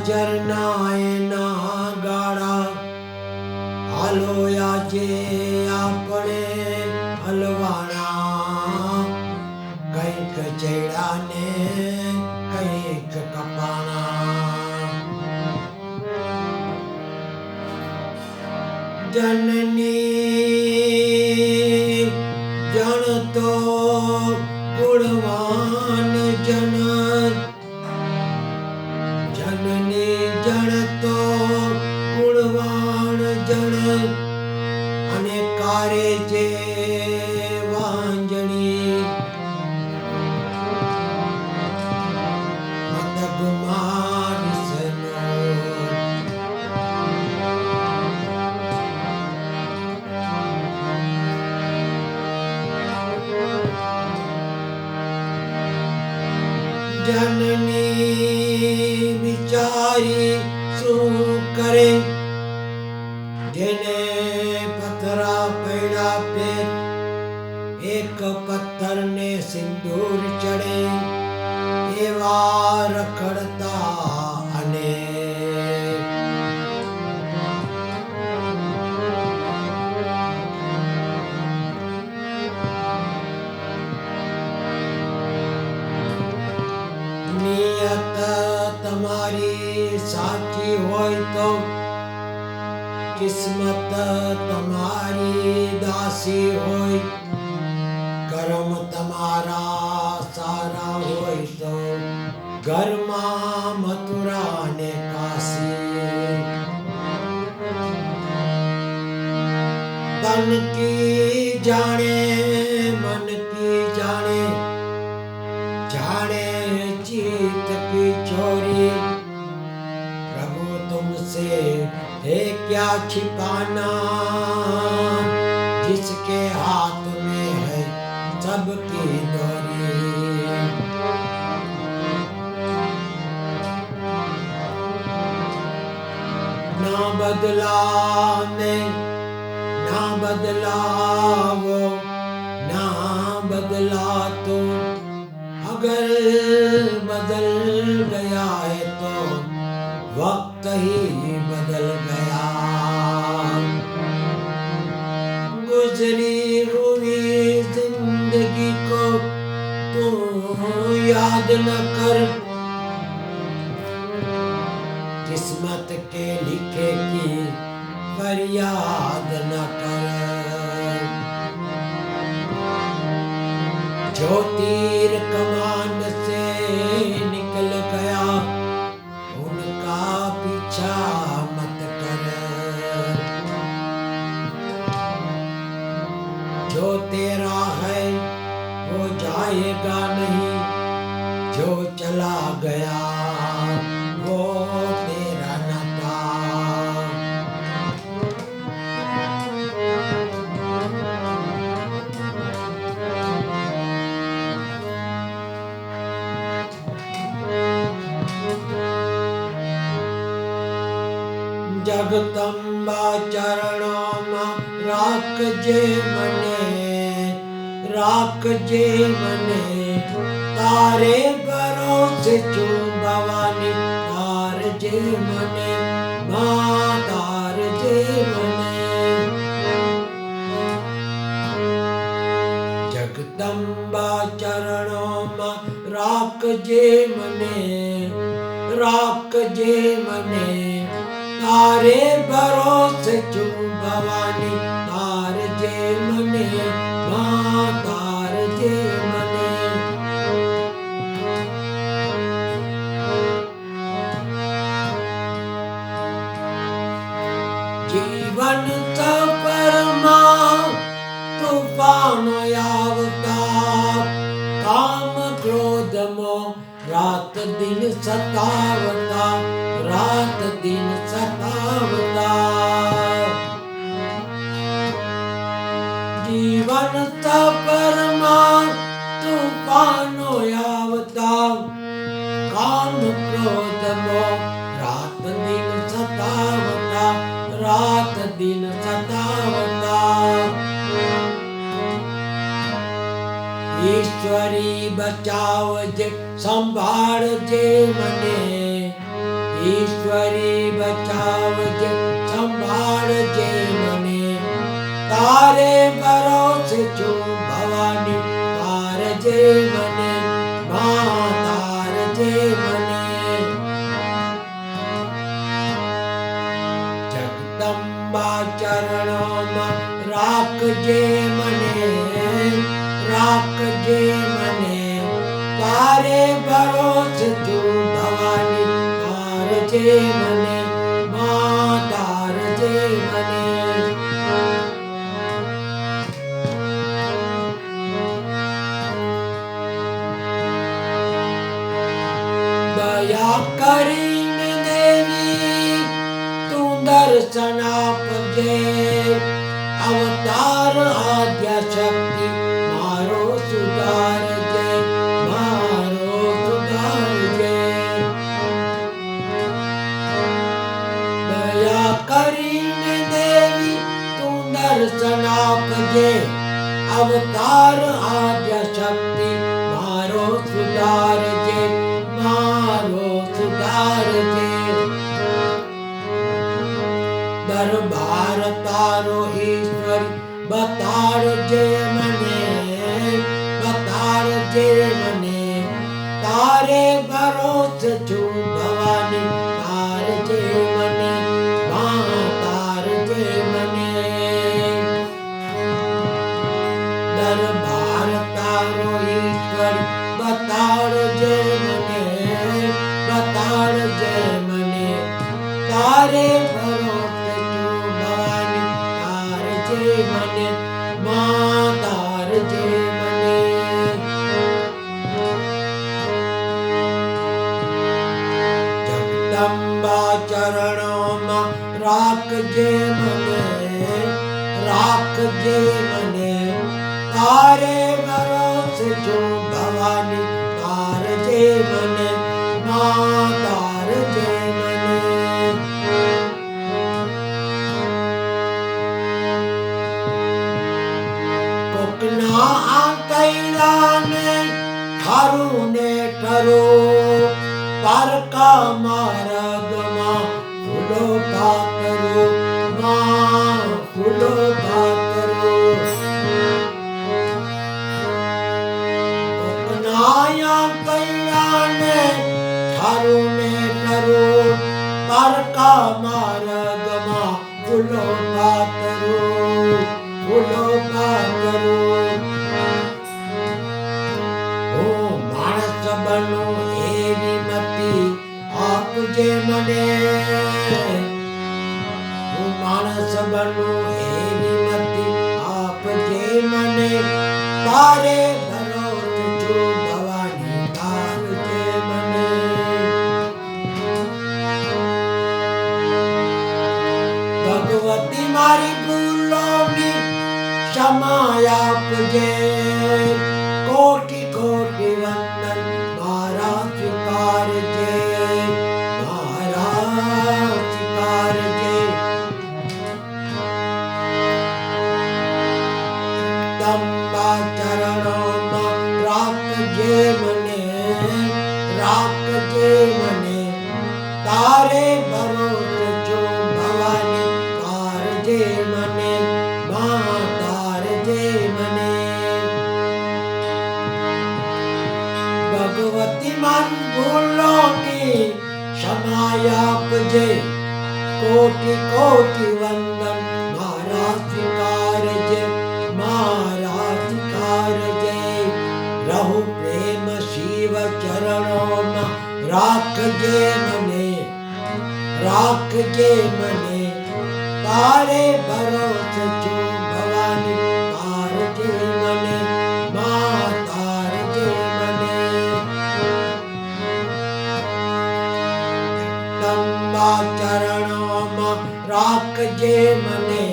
ઝરના એના ગાળા હાલો આજે આપણે હલવાણા કંઈક ચેડા ને કંઈક કપાણા જનની જણ તો ગુણવાન જન જનની જણ તો ગુણવાન જણ અને કારે જે વાંજણી મતગુમાર સનો જનની બિચારી શું કરે જેને પથરા પડ્યા પેટ એક પથ્થર ને સિંદૂર ચડે એવા રખડતા અને નિયત તમારી સાચી હોય તો કિસ્મત તમારી દાસી હોય કર્મ તમારા સારા હોય તો ઘરમાં મથુરા ને કાશી તન કી જાણે મન કી જાણે जाने जीत की चोरी प्रभु तुमसे है क्या छिपाना जिसके हाथ में है सबकी डोरी ना बदला में ना बदलावो ना बदला तो अगर बदल गया है तो वक्त ही बदल गया गुजरी हुई जिंदगी को तू याद न कर किस्मत के लिखे की फरियाद न कर जो तीर कमान से निकल गया उनका पीछा मत कर जो तेरा है वो जाएगा नहीं जो चला गया वो तेरा न था जगदम्बा चरणों में राखजे मने तारे भरोसे चू भवानी तारजे मने मां तारजे मने जगदम्बा चरणों में राखजे मने तारे भरोसे चू भवानी तारजे मने मां तारजे मने जीवन सफर मां तूफान आवता काम क्रोध मोह रात दिन सतावता रात दिन सतावता जीवन सफर मां तूफानो आवता काम क्रोध मोह रात दिन सतावता रात दिन सतावता ईश्वरी बचावजे संभाळजे मने ઈશ્વરી બચાવજે સંભાળજે મને તારે ભરોસે છું ભવાની તારજે મને માં તારજે મને જગદંબા ચરણોમાં રાખજે મને તારે ભરોસે છું ભવાની તારજે મને માં તારજે મને દયા કરીને દેવી તું દર્શન આપજે અવતાર આદ્ય શક્તિ મારો સુધારજે દયા કરીને દેવી તું દર્શન આપજે અવતાર આદ્ય શક્તિ મારો સુધારજે દરબાર તારો ઈશ્વર બતાડજે મને તારે ભરોસે છું ભવાની તારજે મને માં તારજે મને દરબાર તારો ઈશ્વર બતાડજે મને તારે ભરોસે છું ભવાની તારજે મને માં તારજે મને જગદંબા ચરણોમાં રાખજે મને તારે ભરોસે છું ભવાની તારજે મને માં તારજે મને કોકના આંતૈડાને ઠારું ને ઠરો પારકા માર્ગમાં ફૂલો પાકરો માં ફૂલો પાકરો કોકનાયા પૈડાને ઠારું ને ઠરો પારકા માર્ગમાં ફૂલો પાકરો માણસ બનો એવી મતિ આપજે મને માણસ બનો એવી મતિ આપજે મને તારે ભરોસે છું ભવાની તારજે મને ભગવતી મારી ભૂલોની ક્ષમા આપજે કોટી કોટી વંદન મારા સ્વીકારજે દંબા ચરણોમાં રાખજે મને તારે ભરોસે છું ભવાની તારજે મને માં તારજે મને ભગવતી મારી ભૂલોની ક્ષમા આપજે કોટી કોટી વંદન મારા સ્વીકારજે રહું પ્રેમ શિવ ચરણોમાં રાખજે મને તારે ભરોસે છું ભવાની તારજે મને માં તારજે મને જગદંબા ચરણોમાં રાખજે મને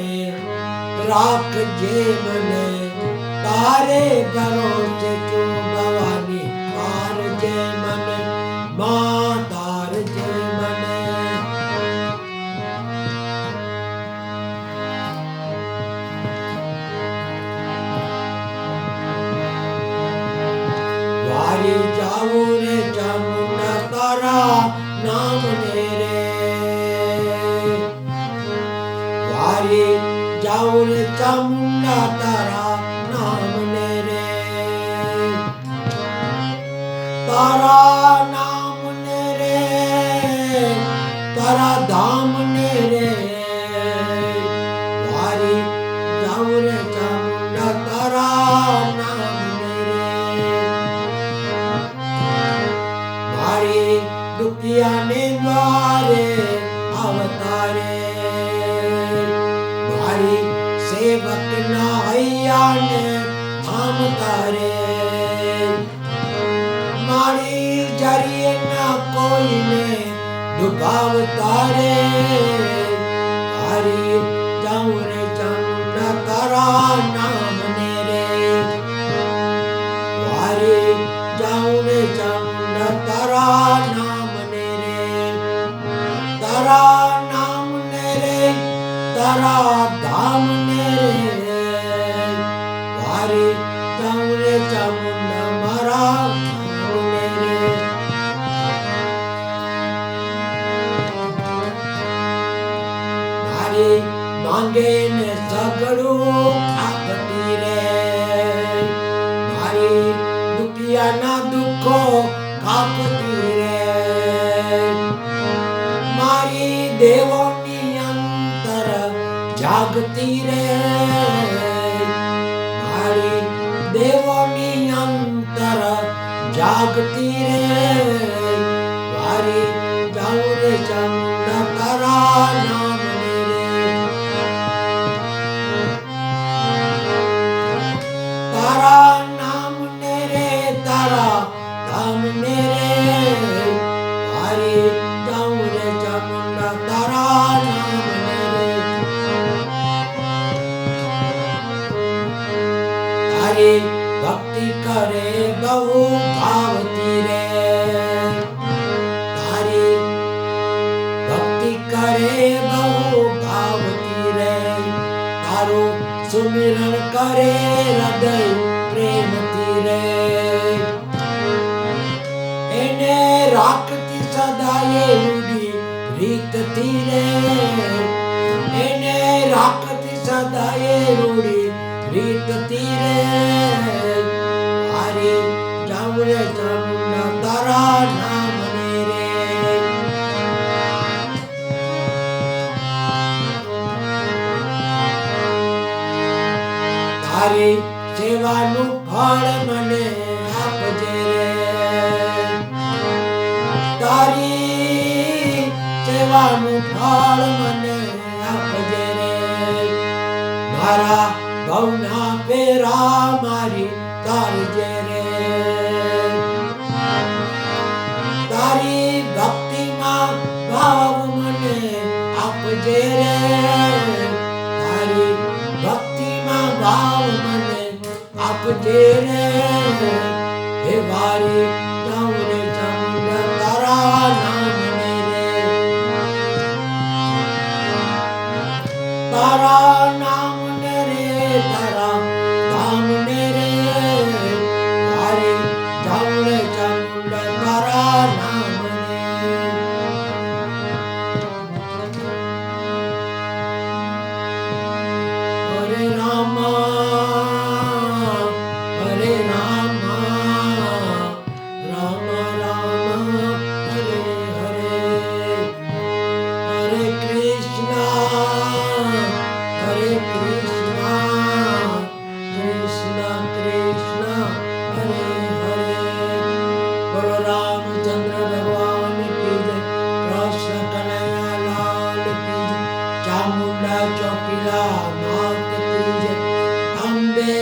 તારે ભરોસે છું ભવાની તારજે મને માં તારજે મને વારી જાવું રે ચામુંડા તારા નામ ને રે મારી જાઉં રે ચામુંડા તારા નામ ને રે, તારા નામ ને રે, તારા ધામ ને રે, મારી જાઉં રે ચામુંડા તારા નામ ને રે, મારી દુખિયા ને દ્વારે અવતારે, મારી સેવક ના હૈયા ને થામતા રે, મારી જરીએ ના કોઈને દુભાવતા રે, મારી જાઉં રે ચામુંડા તારા નામ ને રે, મારી જાઉં રે ચામુંડા તારા નામ ને રે, તારા નામ ને રે, તારા ધામ ને રે, મારી જાઉં રે ચામુંડા મારા ધામ ને રે, મારી માંગે ને સગડું આપતી રે, મારી દુખિયા ના દુઃખો કાપતી રે, મારી દેવોની અંતર જાગતી રે, મારી દેવોની અંતર જાગતી રે, મારી જાઉં રે ચામુંડા તારા નામ ને રે, તારા નામ ને રે, તારા ધામ ને રે, મારી જાઉં રે ચામુંડા તારા નામ ને રે, તારી ભક્તિ કરે બહુ ભાવતી રે, તારી ભક્તિ કરે બહુ ભાવતી રે, તારું સુમિરન કરે હૃદય પ્રેમથી રે, એને રાખતી સદાય રૂડી રીતથી રે, એને રાખતી સદાય રૂડી રીતથી રે, મારી જાઉં રે ચામુંડા તારા નામ ને રે, તારી સેવાનું ફળ મને આપજે રે, તારી સેવાનું ફળ મને આપજે રે, મારા ભવના ફેરા મારી તારજે રે, તારી ભક્તિમાં ભાવ મને આપજે રે, તારી ભક્તિમાં ભાવ મને આપજે રે, હે મારી જાઉં રે ચામુંડા તારા નામ ને રે, તારા નામ ને રે, તારા ધામ ને રે, મારી જાઉં રે ચામુંડા તારા નામ ને, હરે રામા હરે રામા, રામ રામ હરે હરે, હરે કૃષ્ણ હરે કૃષ્ણ, કૃષ્ણ કૃષ્ણ હરે હરે, બોલો રામચંદ્ર ભગવાન કી જય, કૃષ્ણ કનૈયા લાલ કી જય, ચામુંડા ચોકીલા નાથ કી જય, અંબે